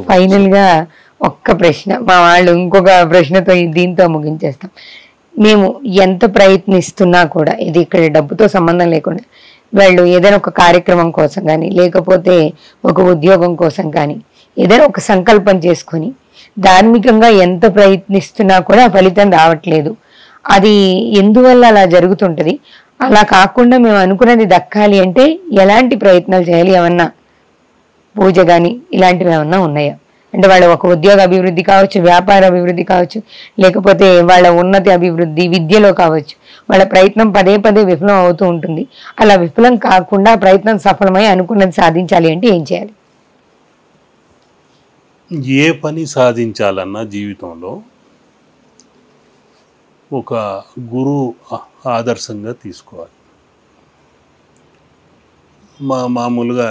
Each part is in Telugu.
ఫైనల్ గా ఒక్క ప్రశ్న, మా వాళ్ళు ఇంకొక ప్రశ్నతో దీంతో ముగించేస్తాం. మేము ఎంత ప్రయత్నిస్తున్నా కూడా, ఇది ఇక్కడ డబ్బుతో సంబంధం లేకుండా, వాళ్ళు ఏదైనా ఒక కార్యక్రమం కోసం కానీ, లేకపోతే ఒక ఉద్యోగం కోసం కానీ, ఏదైనా ఒక సంకల్పం చేసుకొని ధార్మికంగా ఎంత ప్రయత్నిస్తున్నా కూడా ఫలితం రావట్లేదు. అది ఎందువల్ల అలా జరుగుతుంటది? అలా కాకుండా మేము అనుకున్నది దక్కాలి అంటే ఎలాంటి ప్రయత్నాలు చేయాలి? ఏమన్నా పూజ కానీ ఇలాంటివి ఏమన్నా ఉన్నాయా? అంటే వాళ్ళ ఒక ఉద్యోగ అభివృద్ధి కావచ్చు, వ్యాపార అభివృద్ధి కావచ్చు, లేకపోతే వాళ్ళ ఉన్నతి అభివృద్ధి విద్యలో కావచ్చు, వాళ్ళ ప్రయత్నం పదే పదే విఫలం అవుతూ ఉంటుంది. అలా విఫలం కాకుండా ప్రయత్నం సఫలమై అనుకున్నది సాధించాలి అంటే ఏం చేయాలి? ఏ పని సాధించాలన్నా జీవితంలో ఒక గురువు ఆదర్శంగా తీసుకోవాలి. మామూలుగా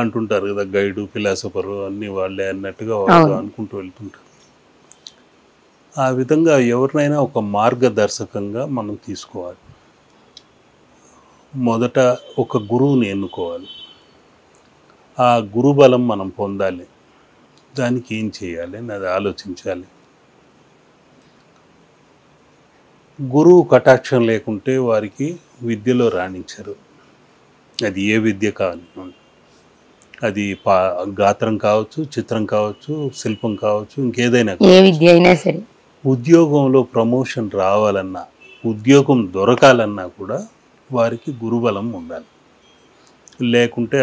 అంటుంటారు కదా, గైడు ఫిలాసఫరు అన్నీ వాళ్ళే అన్నట్టుగా వాళ్ళు అనుకుంటూ వెళ్తుంటారు. ఆ విధంగా ఎవరినైనా ఒక మార్గదర్శకంగా మనం తీసుకోవాలి. మొదట ఒక గురువుని ఎన్నుకోవాలి. ఆ గురుబలం మనం పొందాలి. దానికి ఏం చేయాలి అని అది ఆలోచించాలి. గురువు కటాక్షం లేకుంటే వారికి విద్యలో రాణించరు. అది ఏ విద్య కానివ్వండి, అది గాత్రం కావచ్చు, చిత్రం కావచ్చు, శిల్పం కావచ్చు, ఇంకేదైనా ఏ విద్య అయినా సరే. ఉద్యోగంలో ప్రమోషన్ రావాలన్నా, ఉద్యోగం దొరకాలన్నా కూడా వారికి గురుబలం ఉండాలి. లేకుంటే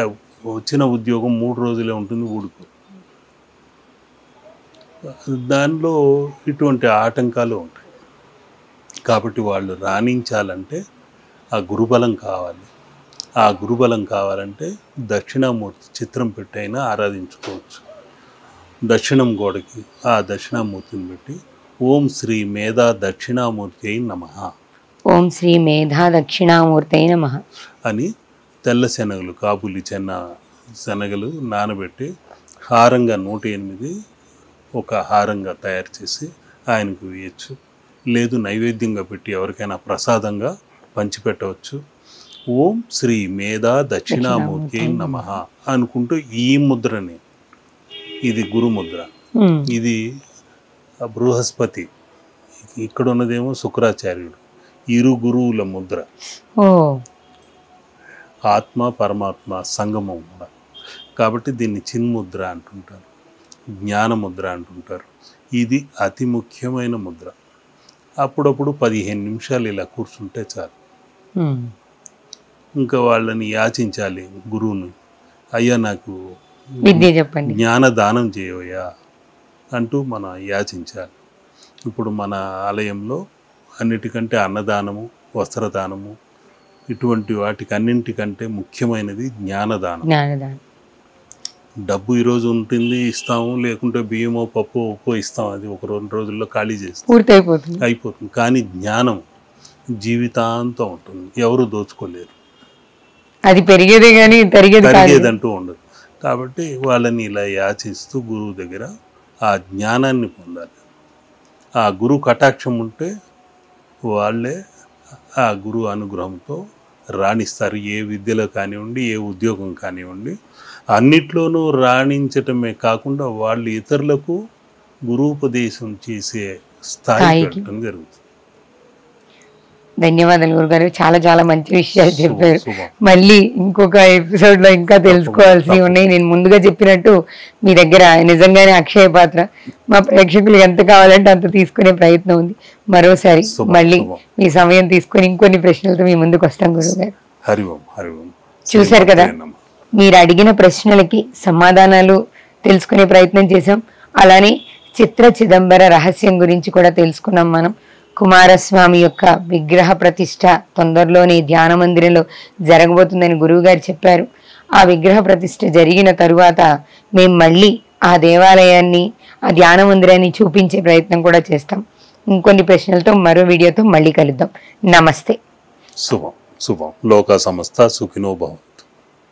వచ్చిన ఉద్యోగం 3 రోజులే ఉంటుంది, ఊడిపోతుంది. దానిలో ఇటువంటి ఆటంకాలు ఉంటాయి. కాబట్టి వాళ్ళు రాణించాలంటే ఆ గురుబలం కావాలి. ఆ గురుబలం కావాలంటే దక్షిణామూర్తి చిత్రం పెట్టి అయినా ఆరాధించుకోవచ్చు. దక్షిణం గోడకి ఆ దక్షిణామూర్తిని పెట్టి ఓం శ్రీ మేధా దక్షిణామూర్తి అయి నమః, ఓం శ్రీ మేధా దక్షిణామూర్తి అయి నమః అని తెల్ల శనగలు, కాబూలి శనగలు నానబెట్టి హారంగా 108 ఒక హారంగా తయారు చేసి ఆయనకు వేయచ్చు. లేదు నైవేద్యంగా పెట్టి ఎవరికైనా ప్రసాదంగా పంచిపెట్టవచ్చు. ఓం శ్రీ మేధా దక్షిణామూర్తి నమః అనుకుంటూ ఈ ముద్రని, ఇది గురుముద్ర, ఇది బృహస్పతి, ఇక్కడ ఉన్నదేమో శుక్రాచార్యుడు, ఇరు గురువుల ముద్ర. ఆత్మ పరమాత్మ సంగమం కూడా. కాబట్టి దీన్ని చిన్ముద్ర అంటుంటారు, జ్ఞానముద్ర అంటుంటారు. ఇది అతి ముఖ్యమైన ముద్ర. అప్పుడప్పుడు 15 నిమిషాలు ఇలా కూర్చుంటే చాలు. ఇంకా వాళ్ళని యాచించాలి గురువుని, అయ్యా నాకు విద్య చెప్పండి, జ్ఞానదానం చేయవయ్యా అంటూ మనం యాచించాలి. ఇప్పుడు మన ఆలయంలో అన్నిటికంటే అన్నదానము, వస్త్రదానము, ఇటువంటి వాటికి అన్నింటికంటే ముఖ్యమైనది జ్ఞానదానం. డబ్బు ఈరోజు ఉంటుంది ఇస్తాము, లేకుంటే బియ్యమో పప్పు ఉప్పు ఇస్తాం, అది 1-2 రోజుల్లో ఖాళీ చేస్తాం, అయిపోతుంది. కానీ జ్ఞానం జీవితాంతం ఉంటుంది, ఎవరు దోచుకోలేరు. అది పెరిగేదే కానీ తరిగేదంటూ ఉండదు. కాబట్టి వాళ్ళని ఇలా యాచిస్తూ గురువు దగ్గర ఆ జ్ఞానాన్ని పొందాలి. ఆ గురువు కటాక్షం ఉంటే వాళ్ళే ఆ గురువు అనుగ్రహంతో రాణిస్తారు. ఏ విద్యలో కానివ్వండి, ఏ ఉద్యోగం కానివ్వండి, అన్నిట్లోనూ రాణించటమే కాకుండా వాళ్ళు ఇతరులకు గురూపదేశం చేసే స్థాయికి వెళ్ళడం జరుగుతుంది. ధన్యవాదాలు గురుగారు, చాలా చాలా మంచి విషయాలు చెప్పారు. మళ్ళీ ఇంకొక ఎపిసోడ్ లో ఇంకా తెలుసుకోవాల్సి ఉన్నాయి. నేను ముందుగా చెప్పినట్టు మీ దగ్గర నిజంగానే అక్షయ పాత్ర, మా ప్రేక్షకులు ఎంత కావాలంటే అంత తీసుకునే ప్రయత్నం ఉంది. మరోసారి మళ్ళీ మీ సమయం తీసుకొని ఇంకొన్ని ప్రశ్నలతో మీ ముందుకు వస్తాం గురుగారు. చూశారు కదా, మీరు అడిగిన ప్రశ్నలకి సమాధానాలు తెలుసుకునే ప్రయత్నం చేశాం. అలానే చిత్ర చిదంబర రహస్యం గురించి కూడా తెలుసుకున్నాం. మనం కుమారస్వామి యొక్క విగ్రహ ప్రతిష్ఠ తొందరలోనే ధ్యాన మందిరంలో జరగబోతుందని గురువు గారు చెప్పారు. ఆ విగ్రహ ప్రతిష్ఠ జరిగిన తరువాత మేము మళ్ళీ ఆ దేవాలయాన్ని, ఆ ధ్యాన మందిరాన్ని చూపించే ప్రయత్నం కూడా చేస్తాం. ఇంకొన్ని ప్రశ్నలతో మరో వీడియోతో మళ్ళీ కలుద్దాం. నమస్తే. శుభం శుభం. లోకా సమస్త సుఖినో భవంతు.